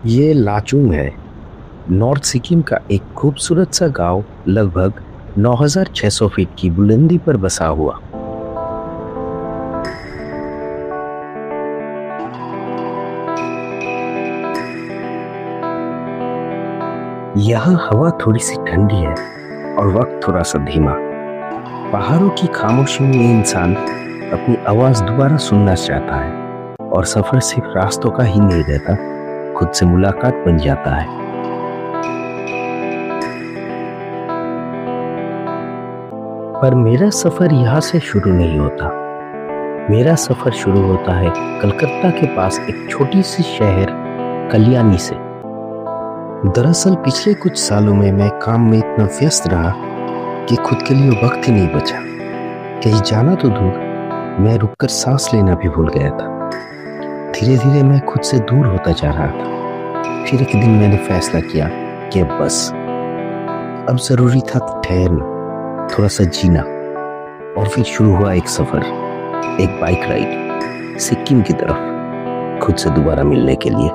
ये लाचुंग है, नॉर्थ सिक्किम का एक खूबसूरत सा गांव, लगभग 9,600 फीट की बुलंदी पर बसा हुआ। यहाँ हवा थोड़ी सी ठंडी है और वक्त थोड़ा सा धीमा। पहाड़ों की खामोशी में इंसान अपनी आवाज दोबारा सुनना चाहता है और सफर सिर्फ रास्तों का ही नहीं रहता, खुद से मुलाकात बन जाता है। पर मेरा सफर यहाँ से शुरू नहीं होता। मेरा सफर शुरू होता है कलकत्ता के पास एक छोटी सी शहर कल्याणी से। दरअसल पिछले कुछ सालों में मैं काम में इतना व्यस्त रहा कि खुद के लिए वक्त ही नहीं बचा। कहीं जाना तो दूर, मैं रुककर सांस लेना भी भूल गया था। धीरे धीरे मैं खुद से दूर होता जा रहा था। फिर एक दिन मैंने फैसला किया कि बस अब जरूरी था ठहरना, थोड़ा सा जीना। और फिर शुरू हुआ एक सफर, एक बाइक राइड सिक्किम की तरफ, खुद से दोबारा मिलने के लिए।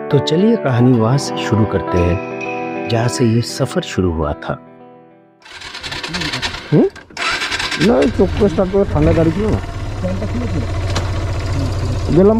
तो चलिए कहानी वहां से शुरू करते हैं जहां से ये सफर शुरू हुआ था। नहीं चोक्कस ঠান্ডা গাড়ি ছিল না গেলাম।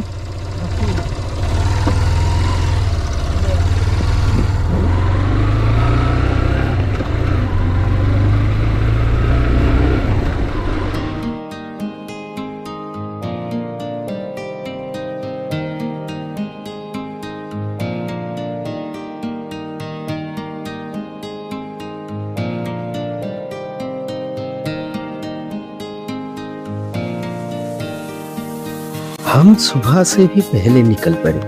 हम सुबह से भी पहले निकल पड़े,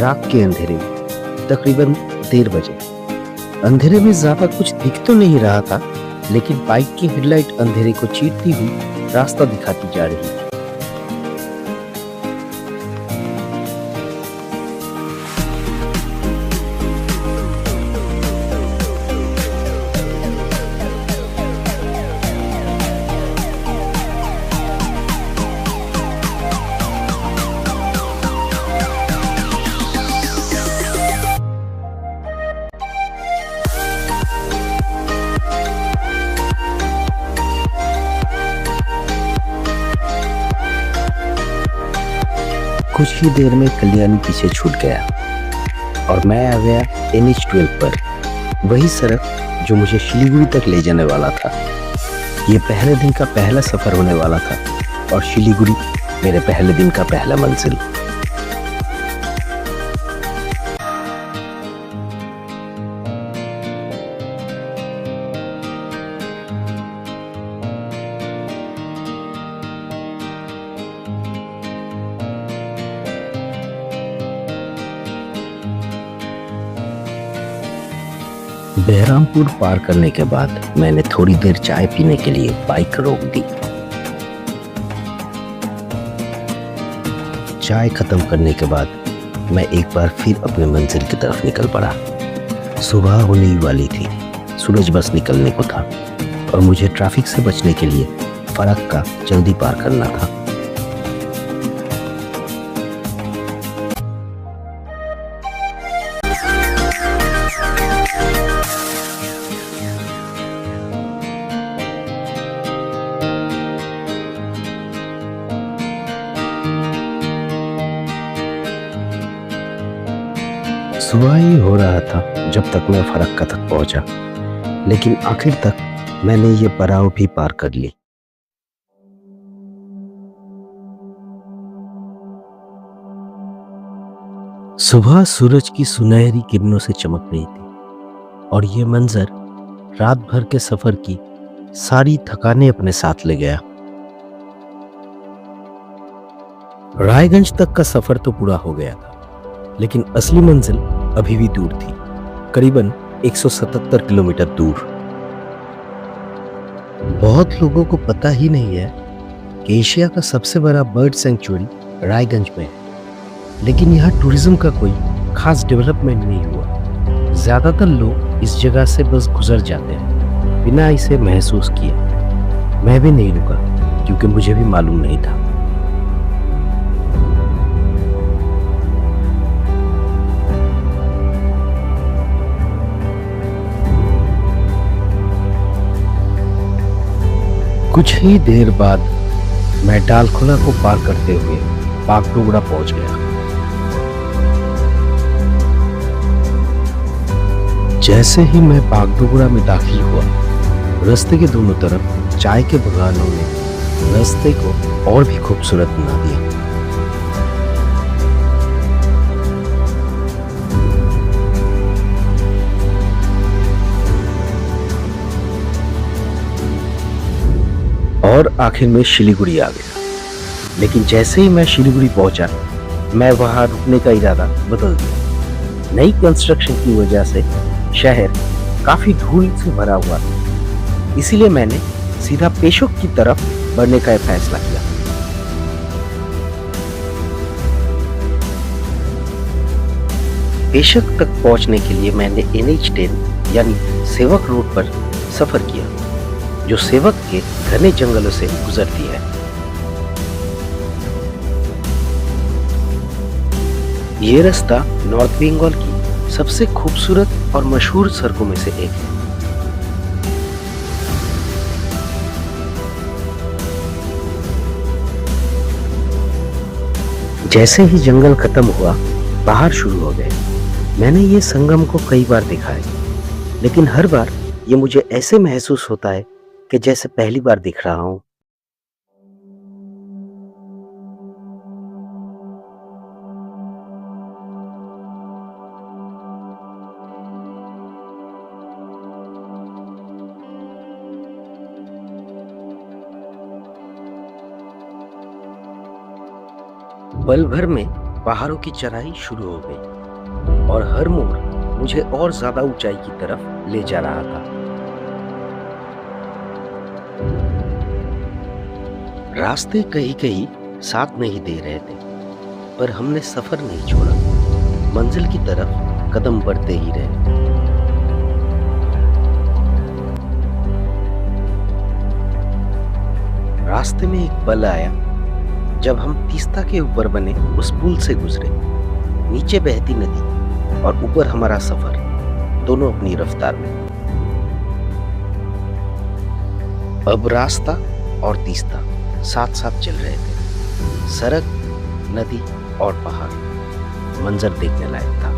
रात के अंधेरे में, तकरीबन 1:30 बजे। अंधेरे में ज्यादा कुछ दिख तो नहीं रहा था, लेकिन बाइक की हेडलाइट अंधेरे को चीरती हुई रास्ता दिखाती जा रही थी। कुछ ही देर में कल्याणी पीछे छूट गया और मैं आ गया NH12 पर, वही सड़क जो मुझे शिलीगुड़ी तक ले जाने वाला था। ये पहले दिन का पहला सफर होने वाला था और शिलीगुड़ी मेरे पहले दिन का पहला मंजिल। बहरामपुर पार करने के बाद मैंने थोड़ी देर चाय पीने के लिए बाइक रोक दी। चाय खत्म करने के बाद मैं एक बार फिर अपने मंजिल की तरफ निकल पड़ा। सुबह होने ही वाली थी, सूरज बस निकलने को था और मुझे ट्रैफिक से बचने के लिए फरक का जल्दी पार करना था। सुबह ही हो रहा था जब तक मैं फरक्का तक पहुंचा, लेकिन आखिर तक मैंने ये पड़ाव भी पार कर ली। सुबह सूरज की सुनहरी किरणों से चमक रही थी और ये मंजर रात भर के सफर की सारी थकाने अपने साथ ले गया। रायगंज तक का सफर तो पूरा हो गया था, लेकिन असली मंजिल अभी भी दूर थी, करीबन 177 किलोमीटर दूर। बहुत लोगों को पता ही नहीं है कि एशिया का सबसे बड़ा बर्ड सेंचुरी रायगंज में है, लेकिन यहाँ टूरिज्म का कोई खास डेवलपमेंट नहीं हुआ। ज्यादातर लोग इस जगह से बस गुजर जाते हैं बिना इसे महसूस किए। मैं भी नहीं रुका क्योंकि मुझे भी मालूम नहीं था। कुछ ही देर बाद मैं डालखोला को पार करते हुए बागडोगरा पहुंच गया। जैसे ही मैं बागडोगरा में दाखिल हुआ, रास्ते के दोनों तरफ चाय के बगानों ने रास्ते को और भी खूबसूरत बना दिया। और आखिर में शिलीगुड़ी आ गया। लेकिन जैसे ही मैं शिलीगुड़ी पहुंचा, मैं वहां रुकने का इरादा बदल दिया। नई कंस्ट्रक्शन की वजह से शहर काफी धूल से भरा हुआ था, इसीलिए मैंने सीधा पेशोक की तरफ बढ़ने का फैसला किया। पेशोक तक पहुंचने के लिए मैंने NH10 यानी सेवक रोड पर सफर किया, जो सेवक के घने जंगलों से गुजरती है। ये रास्ता नॉर्थ बंगाल की सबसे खूबसूरत और मशहूर सड़कों में से एक है। जैसे ही जंगल खत्म हुआ, पहाड़ शुरू हो गए। मैंने ये संगम को कई बार देखा है, लेकिन हर बार ये मुझे ऐसे महसूस होता है कि जैसे पहली बार दिख रहा हूं। पल भर में पहाड़ों की चढ़ाई शुरू हो गई और हर मोड़ मुझे और ज्यादा ऊंचाई की तरफ ले जा रहा था। रास्ते कहीं कहीं साथ नहीं दे रहे थे, पर हमने सफर नहीं छोड़ा। मंजिल की तरफ कदम बढ़ते ही रहे। रास्ते में एक पल आया जब हम तीस्ता के ऊपर बने उस पुल से गुजरे। नीचे बहती नदी और ऊपर हमारा सफर, दोनों अपनी रफ्तार में। अब रास्ता और तीस्ता साथ साथ चल रहे थे। सड़क, नदी और पहाड़, मंजर देखने लायक था।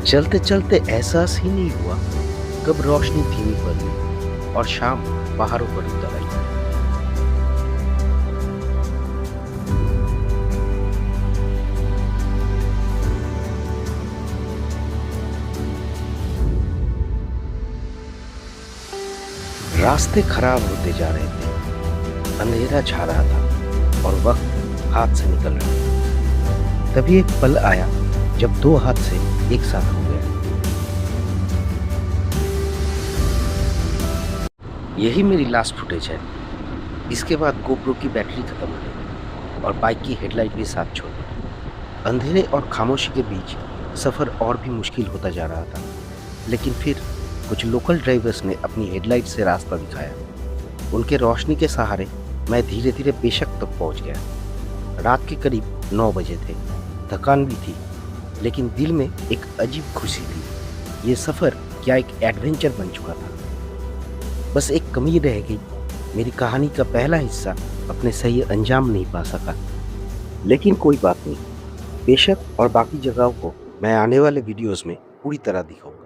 चलते चलते एहसास ही नहीं हुआ कब रोशनी धीमी पड़ गई और शाम पहाड़ों पर उतर आई। रास्ते खराब होते जा रहे थे, अंधेरा छा रहा था और वक्त हाथ से निकल रहा था। तभी एक पल आया जब दो हादसे एक साथ हो गए। यही मेरी लास्ट फुटेज है। इसके बाद गोप्रो की बैटरी खत्म हो गई और बाइक की हेडलाइट भी साथ छोड़ दी। अंधेरे और खामोशी के बीच सफ़र और भी मुश्किल होता जा रहा था, लेकिन फिर कुछ लोकल ड्राइवर्स ने अपनी हेडलाइट से रास्ता दिखाया। उनके रोशनी के सहारे मैं धीरे धीरे पेशक तक पहुंच गया। रात के करीब 9 बजे थे। थकान भी थी, लेकिन दिल में एक अजीब खुशी थी। ये सफ़र क्या एक एडवेंचर बन चुका था। बस एक कमी रह गई, मेरी कहानी का पहला हिस्सा अपने सही अंजाम नहीं पा सका। लेकिन कोई बात नहीं, पेशक और बाकी जगहों को मैं आने वाले वीडियोस में पूरी तरह दिखाऊंगा।